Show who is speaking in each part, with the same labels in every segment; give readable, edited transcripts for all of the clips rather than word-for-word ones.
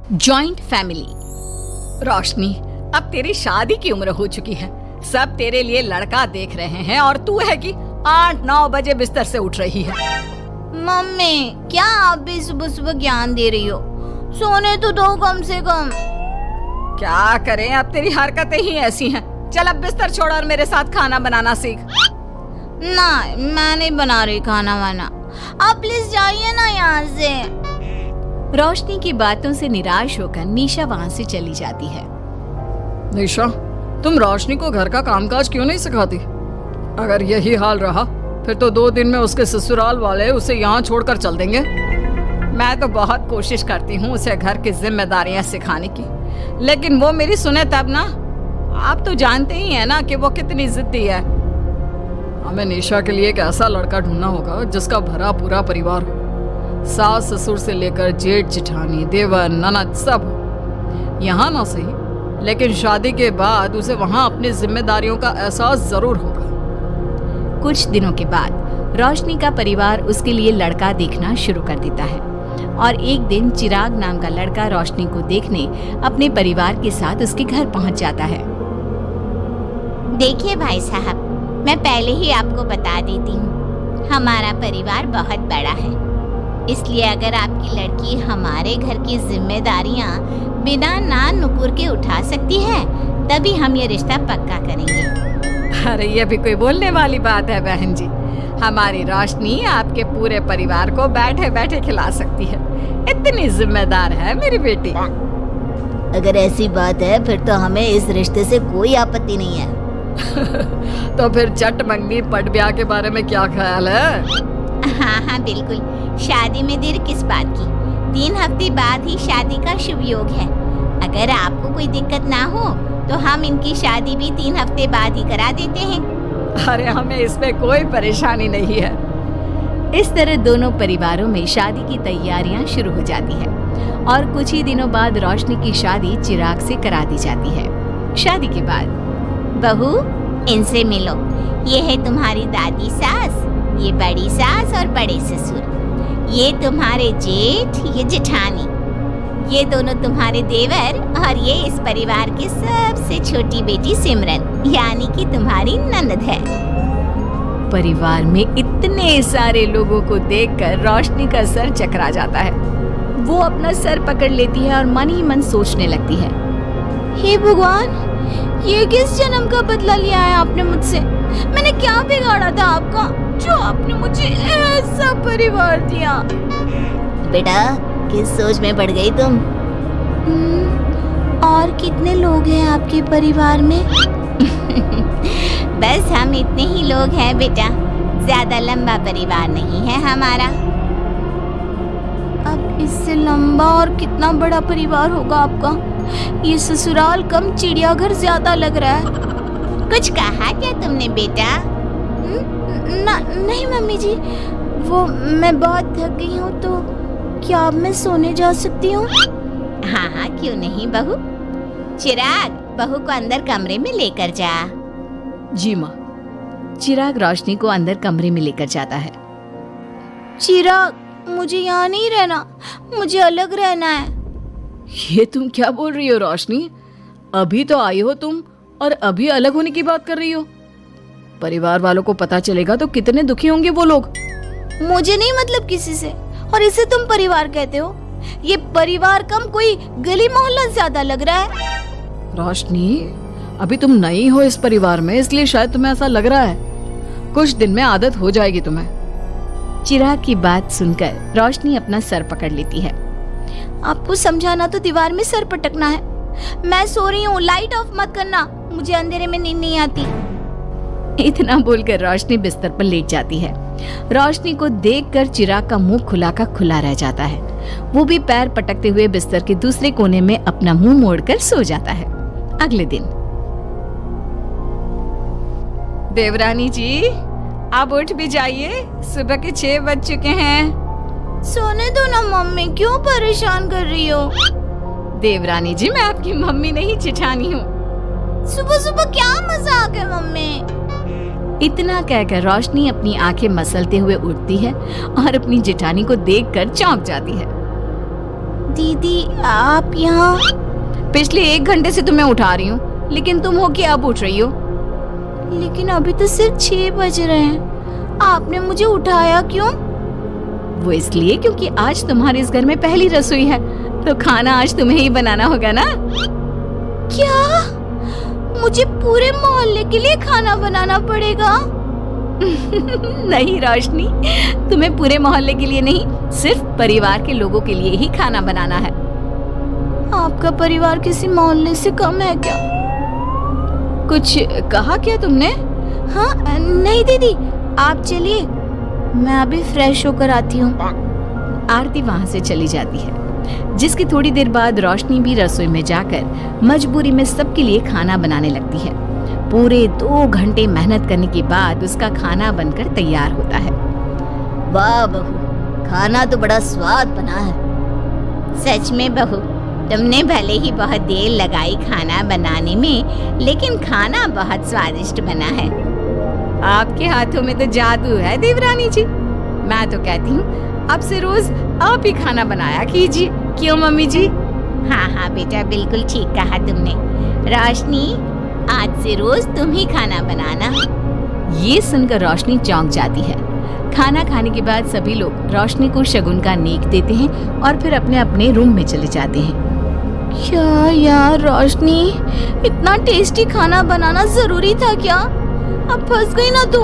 Speaker 1: Joint family. रोशनी, अब तेरी शादी की उम्र हो चुकी है, सब तेरे लिए लड़का देख रहे हैं और तू है कि 8-9 बजे बिस्तर से उठ रही है।
Speaker 2: मम्मी, क्या आप भी सुबह सुबह ज्ञान दे रही हो? सोने तो दो कम से कम।
Speaker 1: क्या करें, अब तेरी हरकतें ही ऐसी हैं। चल अब बिस्तर छोड़ और मेरे साथ खाना बनाना सीख।
Speaker 2: ना, मैं नहीं बना रही खाना वाना, आप प्लीज जाइए ना यहाँ से।
Speaker 1: रोशनी की बातों से निराश होकर निशा वहाँ से चली जाती है। निशा, तुम रोशनी को घर का कामकाज क्यों नहीं सिखाती? अगर यही हाल रहा फिर तो 2 दिन में उसके ससुराल वाले उसे यहाँ छोड़कर चल देंगे। मैं तो बहुत कोशिश करती हूँ उसे घर की जिम्मेदारियाँ सिखाने की, लेकिन वो मेरी सुने तब ना। आप तो जानते ही हैं ना कि वो कितनी जिद्दी है। हमें निशा के लिए एक ऐसा लड़का ढूंढना होगा जिसका भरा पूरा परिवार हो, सास ससुर से लेकर जेठ जेठानी देवर ननद सब। यहाँ ना सही, लेकिन शादी के बाद उसे वहाँ अपनी जिम्मेदारियों का एहसास जरूर होगा। कुछ दिनों के बाद रोशनी का परिवार उसके लिए लड़का देखना शुरू कर देता है और एक दिन चिराग नाम का लड़का रोशनी को देखने अपने परिवार के साथ उसके घर पहुँच जाता है।
Speaker 2: देखिए भाई साहब, मैं पहले ही आपको बता देती हूँ, हमारा परिवार बहुत बड़ा है, इसलिए अगर आपकी लड़की हमारे घर की जिम्मेदारियाँ बिना ना नुकुर के उठा सकती है तभी हम ये रिश्ता पक्का करेंगे।
Speaker 1: अरे ये भी कोई बोलने वाली बात है बहन जी, हमारी रोशनी आपके पूरे परिवार को बैठे बैठे खिला सकती है, इतनी जिम्मेदार है मेरी बेटी।
Speaker 2: अगर ऐसी बात है फिर तो हमें इस रिश्ते से कोई आपत्ति नहीं है।
Speaker 1: तो फिर चट मंगनी पट ब्याह के बारे में क्या ख्याल है?
Speaker 2: हाँ बिल्कुल, शादी में देर किस बात की, 3 हफ्ते बाद ही शादी का शुभ योग है। अगर आपको कोई दिक्कत ना हो तो हम इनकी शादी भी 3 हफ्ते बाद ही करा देते हैं।
Speaker 1: अरे हमें इसमें कोई परेशानी नहीं है। इस तरह दोनों परिवारों में शादी की तैयारियां शुरू हो जाती है और कुछ ही दिनों बाद रोशनी की शादी चिराग से करा दी जाती है। शादी के बाद
Speaker 2: बहू, इनसे मिलो, ये है तुम्हारी दादी सास, ये बड़ी सास और बड़े ससुर, ये तुम्हारे जेठ, ये जेठानी, ये दोनों तुम्हारे देवर और ये इस परिवार की सबसे छोटी बेटी सिमरन, यानी कि तुम्हारी ननद है।
Speaker 1: परिवार में इतने सारे लोगों को देखकर रोशनी का सर चकरा जाता है। वो अपना सर पकड़ लेती है और मन ही मन सोचने लगती है,
Speaker 2: हे भगवान, ये किस जन्म का बदला लिया है आपने मुझसे? मैंने क्या बिगाड़ा था आपका जो आपने मुझे ऐसा परिवार दिया? बेटा, किस सोच में पड़ गई तुम? और कितने लोग हैं आपके परिवार में? बस हम इतने ही लोग हैं बेटा, ज्यादा लंबा परिवार नहीं है हमारा। अब इससे लंबा और कितना बड़ा परिवार होगा आपका? ये ससुराल कम चिड़ियाघर ज्यादा लग रहा है। कुछ कहा क्या तुमने बेटा? नहीं मम्मी जी, वो मैं बहुत थक गई हूँ, तो क्या अब मैं सोने जा सकती हूँ? हाँ, क्यों नहीं बहू। चिराग, बहू को अंदर कमरे में लेकर जा।
Speaker 1: जी माँ। चिराग रोशनी को अंदर कमरे में लेकर जाता है।
Speaker 2: चिराग, मुझे यहाँ नहीं रहना, मुझे अलग रहना है।
Speaker 1: ये तुम क्या बोल रही हो रोशनी? अभी तो आई हो तुम और अभी अलग होने की बात कर रही हो। परिवार वालों को पता चलेगा तो कितने दुखी होंगे वो लोग।
Speaker 2: मुझे नहीं मतलब किसी से, और इसे तुम परिवार कहते हो? ये परिवार कम कोई गली मोहल्ला ज्यादा लग रहा है।
Speaker 1: रोशनी, अभी तुम नई हो इस परिवार में, इसलिए शायद तुम्हें ऐसा लग रहा है, कुछ दिन में आदत हो जाएगी तुम्हें। चिराग की बात सुनकर रोशनी अपना सर पकड़ लेती है।
Speaker 2: आपको समझाना तो दीवार में सर पटकना है। मैं सो रही हूँ, लाइट ऑफ मत करना, मुझे अंधेरे में नींद नहीं आती।
Speaker 1: इतना बोलकर रोशनी बिस्तर पर लेट जाती है। रोशनी को देखकर चिराग का मुंह खुला का खुला रह जाता है। वो भी पैर पटकते हुए बिस्तर के दूसरे कोने में अपना मुंह मोड़कर सो जाता है। अगले दिन, देवरानी जी, आप उठ भी जाइए, सुबह के 6 बज चुके हैं।
Speaker 2: सोने दो ना मम्मी, क्यों परेशान कर रही हो?
Speaker 1: देवरानी जी, मैं आपकी मम्मी नहीं जेठानी हूँ।
Speaker 2: सुबह सुबह क्या मजाक है मम्मी?
Speaker 1: इतना कहकर रोशनी अपनी आंखें मसलते हुए उठती है और अपनी जेठानी को देखकर चौंक जाती है।
Speaker 2: दीदी आप यहाँ?
Speaker 1: पिछले 1 घंटे से तुम्हें उठा रही हूँ, लेकिन तुम हो कि अब उठ रही हो?
Speaker 2: लेकिन अभी तो सिर्फ 6 बज रहे हैं, आपने मुझे उठाया क्यों?
Speaker 1: वो इसलिए क्योंकि आज तुम्हारे इस घर में पहली रसोई है, तो खाना आज तुम्हें ही बनाना होगा ना।
Speaker 2: क्या? मुझे पूरे मोहल्ले के लिए खाना बनाना पड़ेगा?
Speaker 1: नहीं रोशनी, तुम्हें पूरे मोहल्ले के लिए नहीं, सिर्फ परिवार के लोगों के लिए ही खाना बनाना है।
Speaker 2: आपका परिवार किसी मोहल्ले से कम है क्या?
Speaker 1: कुछ कहा क्या तुमने?
Speaker 2: हाँ नहीं दीदी, आप चलिए, मैं अभी फ्रेश होकर आती हूँ।
Speaker 1: आरती वहाँ से चली जाती है, जिसकी थोड़ी देर बाद रोशनी भी रसोई में जाकर मजबूरी में सबके लिए खाना बनाने लगती है। पूरे 2 घंटे मेहनत करने के बाद उसका खाना बनकर तैयार होता है।
Speaker 2: वाह बहू, खाना तो बड़ा स्वाद बना है। सच में बहू, तुमने भले ही बहुत देर लगाई खाना बनाने में, लेकिन खाना बहुत स्वादिष्ट बना है।
Speaker 1: आपके हाथों में तो जादू है देवरानी जी। मैं तो कहती हूँ अब से रोज आप ही खाना बनाया कीजिए, क्यों मम्मी जी?
Speaker 2: हाँ हाँ बेटा, बिल्कुल ठीक कहा तुमने। रोशनी, आज से रोज तुम ही खाना बनाना।
Speaker 1: ये सुनकर रोशनी चौंक जाती है। खाना खाने के बाद सभी लोग रोशनी को शगुन का नेक देते हैं और फिर अपने अपने रूम में चले जाते हैं।
Speaker 2: क्या यार रोशनी, इतना टेस्टी खाना बनाना जरूरी था क्या? अब फंस गई ना तू।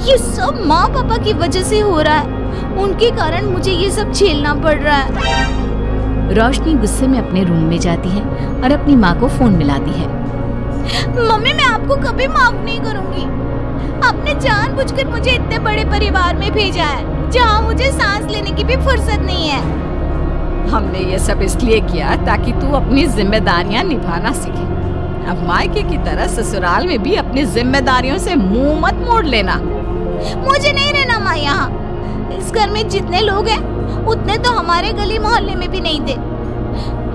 Speaker 2: ये सब माँ पापा की वजह से हो रहा है, उनके कारण मुझे ये सब झेलना पड़ रहा है।
Speaker 1: रोशनी गुस्से में अपने रूम में जाती है और अपनी माँ को फोन मिलाती है।
Speaker 2: मम्मी, मैं आपको कभी माफ नहीं करूंगी। आपने जानबूझकर मुझे इतने बड़े परिवार में भेजा है, जहाँ मुझे सांस लेने की भी फुर्सत नहीं है।
Speaker 1: हमने ये सब इसलिए किया ताकि तू अपनी जिम्मेदारियां निभाना सीखे। अब मायके की तरह ससुराल में भी अपनी जिम्मेदारियों से मुंह मत मोड़ लेना।
Speaker 2: मुझे नहीं रहना माँ यहाँ। इस घर में जितने लोग हैं, उतने तो हमारे गली मोहल्ले में भी नहीं थे।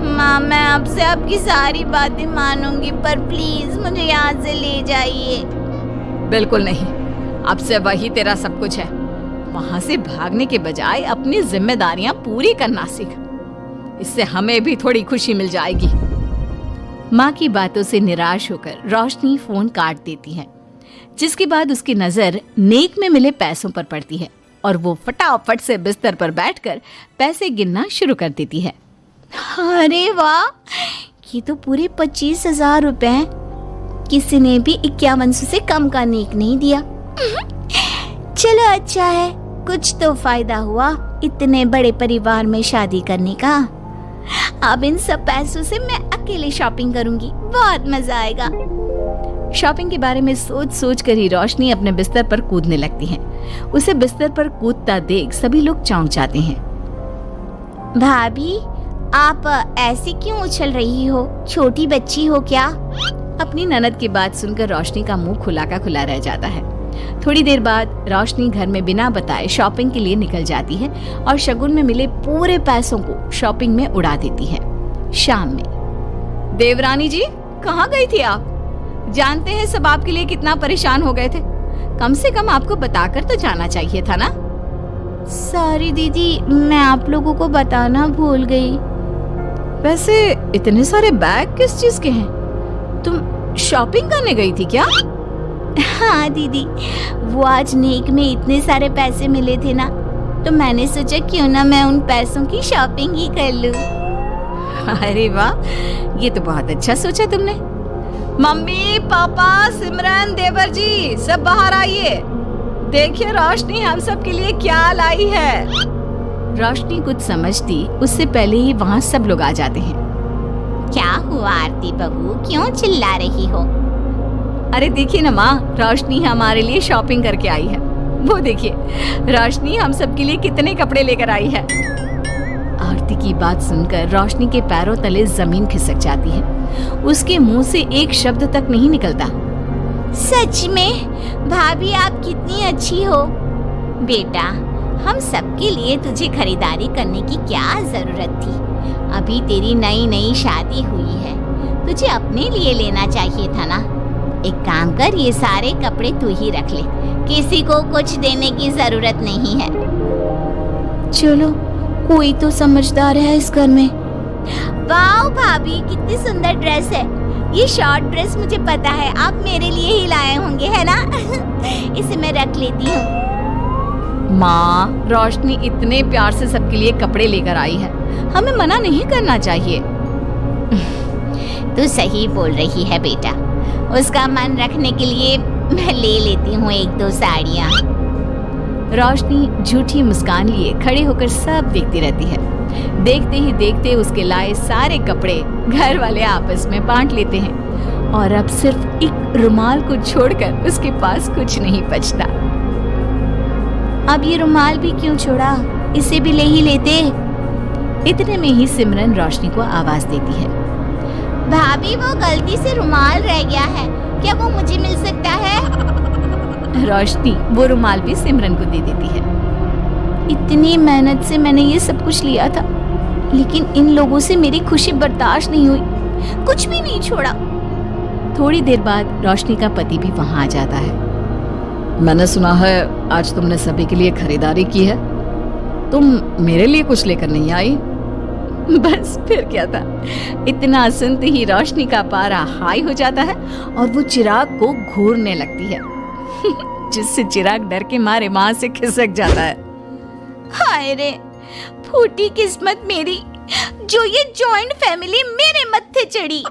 Speaker 2: माँ, मैं आपसे आपकी सारी बातें मानूंगी, पर प्लीज मुझे यहाँ से ले जाइए।
Speaker 1: बिल्कुल नहीं, अब से वही तेरा सब कुछ है। वहाँ से भागने के बजाय अपनी जिम्मेदारियां पूरी करना सीख, इससे हमें भी थोड़ी खुशी मिल जाएगी। माँ की बातों से निराश होकर रोशनी फोन काट देती है, जिसके बाद उसकी नजर नेक में मिले पैसों पर पड़ती है और वो फटाफट से बिस्तर पर बैठकर पैसे गिनना शुरू कर देती है।
Speaker 2: अरे वाह, ये तो पूरे 25,000 रुपए हैं। किसी ने भी 5100 से कम का नेक नहीं दिया। चलो अच्छा है, कुछ तो फायदा हुआ इतने बड़े परिवार में शादी करने का। अब इन सब पैसों से मैं अकेले शॉपिंग करूंगी, बहुत मजा आएगा।
Speaker 1: शॉपिंग के बारे में सोच सोच कर ही रोशनी अपने बिस्तर पर कूदने लगती है। उसे बिस्तर पर कूदता देख सभी लोग चौंक जाते हैं।
Speaker 2: भाभी, आप ऐसे क्यों उछल रही हो? छोटी बच्ची हो क्या?
Speaker 1: अपनी ननद की बात सुनकर रोशनी का मुंह खुला का खुला रह जाता है। थोड़ी देर बाद रोशनी घर में बिना बताए शॉपिंग के लिए निकल जाती है और शगुन में मिले पूरे पैसों को शॉपिंग में उड़ा देती है। शाम में, देवरानी जी कहाँ गई थी आप? जानते हैं सब आपके लिए कितना परेशान हो गए थे, कम से कम आपको बताकर तो जाना चाहिए था ना।
Speaker 2: सॉरी दीदी, मैं आप लोगों को बताना भूल गई।
Speaker 1: वैसे इतने सारे बैग किस चीज के हैं? तुम शॉपिंग करने गई थी क्या?
Speaker 2: हाँ दीदी, वो आज नेक में इतने सारे पैसे मिले थे ना, तो मैंने सोचा क्यों ना मैं उन पैसों की शॉपिंग ही कर लूं।
Speaker 1: अरे वाह, ये तो बहुत अच्छा सोचा तुमने। मम्मी, पापा, सिमरन, देवर जी, सब बाहर आइए। देखिए रोशनी हम सब के लिए क्या लाई है। रोशनी कुछ समझती उससे पहले ही वहाँ सब लोग आ जाते हैं।
Speaker 2: क्या हुआ आरती बहू, क्यों चिल्ला रही हो?
Speaker 1: अरे देखिए ना माँ, रोशनी हमारे लिए शॉपिंग करके आई है। वो देखिए, रोशनी हम सब के लिए कितने कपड़े लेकर आई है। आरती की बात सुनकर रोशनी के पैरों तले जमीन खिसक जाती है। उसके मुंह से एक शब्द तक नहीं निकलता।
Speaker 2: सच में भाभी, आप कितनी अच्छी हो। बेटा, हम सबके लिए तुझे खरीदारी करने की क्या जरूरत थी? अभी तेरी नई नई शादी हुई है, तुझे अपने लिए लेना चाहिए था ना। एक काम कर, ये सारे कपड़े तू ही रख ले, किसी को कुछ देने की जरूरत नहीं है।
Speaker 1: चलो,
Speaker 2: कोई तो समझदार है इस घर में। वाओ भाभी, कितनी सुंदर ड्रेस है। ये शॉर्ट ड्रेस मुझे पता है आप मेरे लिए ही लाए होंगे, है ना? इसे मैं रख लेती हूँ।
Speaker 1: माँ, रोशनी इतने प्यार से सबके लिए कपड़े लेकर आई है, हमें मना नहीं करना चाहिए।
Speaker 2: तू सही बोल रही है बेटा, उसका मन रखने के लिए मैं ले लेती हूँ 1-2 साड़ियाँ।
Speaker 1: रोशनी झूठी मुस्कान लिए खड़े होकर सब देखती रहती है। देखते ही देखते उसके लाए सारे कपड़े घर वाले आपस में बांट लेते हैं और अब सिर्फ एक रुमाल को छोड़कर उसके पास कुछ नहीं बचता।
Speaker 2: अब ये रुमाल भी क्यों छोड़ा, इसे भी ले ही लेते।
Speaker 1: इतने में ही सिमरन रोशनी को आवाज देती है।
Speaker 2: भाभी, वो गलती से रुमाल रह गया है, क्या वो मुझे मिल सकता है?
Speaker 1: रोशनी वो रुमाल भी सिमरन को दे देती है।
Speaker 2: इतनी मेहनत से मैंने ये सब कुछ लिया था, लेकिन इन लोगों से मेरी खुशी बर्दाश्त नहीं हुई, कुछ भी नहीं छोड़ा।
Speaker 1: थोड़ी देर बाद रोशनी का पति भी वहां आ जाता है। मैंने सुना है आज तुमने सभी के लिए खरीदारी की है, तुम मेरे लिए कुछ लेकर नहीं आई? बस फिर क्या था, इतना सुनते ही रोशनी का पारा हाई हो जाता है और वो चिराग को घूरने लगती है, जिससे चिराग डर के मारे वहां से खिसक जाता है।
Speaker 2: हाय रे, फूटी किस्मत मेरी, जो ये जॉइंट फैमिली मेरे मत्थे चढ़ी।